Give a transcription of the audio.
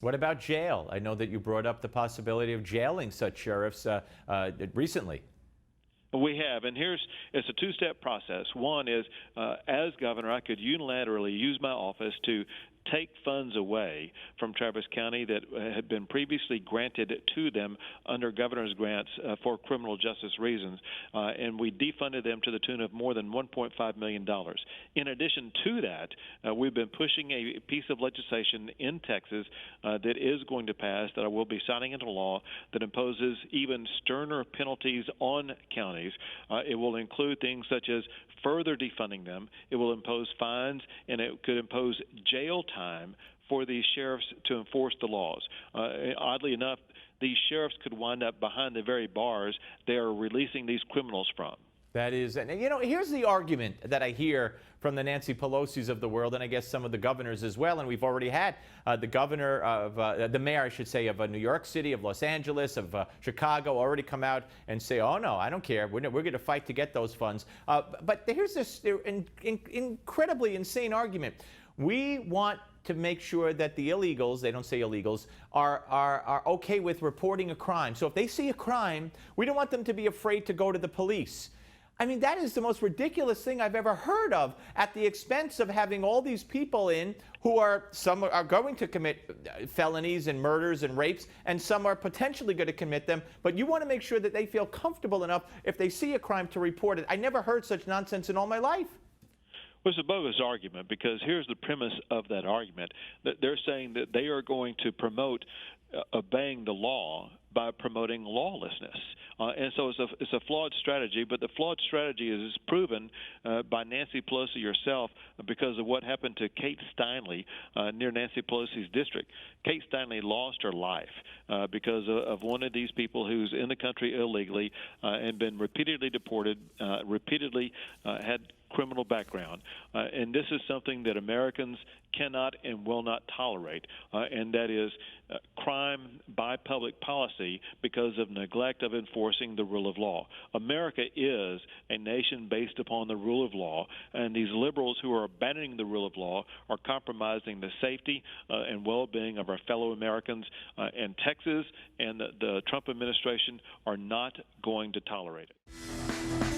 What about jail? I know that you brought up the possibility of jailing such sheriffs recently. We have, and it's a two-step process. One is, as governor, I could unilaterally use my office to take funds away from Travis County that had been previously granted to them under governor's grants for criminal justice reasons, and we defunded them to the tune of more than $1.5 million. In addition to that, we've been pushing a piece of legislation in Texas that is going to pass, that I will be signing into law, that imposes even sterner penalties on counties. It will include things such as further defunding them. It will impose fines, and it could impose jail time for these sheriffs to enforce the laws. Oddly enough, these sheriffs could wind up behind the very bars they are releasing these criminals from. That is, and here's the argument that I hear from the Nancy Pelosi's of the world, and I guess some of the governors as well. And we've already had the governor of, the mayor, I should say, of New York City, of Los Angeles, of Chicago, already come out and say, oh, no, I don't care. We're going to fight to get those funds. But here's this incredibly insane argument. We want to make sure that the illegals, they don't say illegals, are okay with reporting a crime. So if they see a crime, we don't want them to be afraid to go to the police. I mean, that is the most ridiculous thing I've ever heard of, at the expense of having all these people in who some are going to commit felonies and murders and rapes, and some are potentially going to commit them. But you want to make sure that they feel comfortable enough if they see a crime to report it. I never heard such nonsense in all my life. Well, it's a bogus argument, because here's the premise of that argument, that they're saying that they are going to promote obeying the law by promoting lawlessness. And so it's a flawed strategy, but the flawed strategy is proven by Nancy Pelosi herself because of what happened to Kate Steinle near Nancy Pelosi's district. Kate Steinle lost her life because of one of these people who's in the country illegally and been repeatedly deported, repeatedly had criminal background. And this is something that Americans cannot and will not tolerate, and that is crime by public policy because of neglect of enforcing the rule of law. America is a nation based upon the rule of law, and these liberals who are abandoning the rule of law are compromising the safety and well-being of our fellow Americans, and Texas and the Trump administration are not going to tolerate it.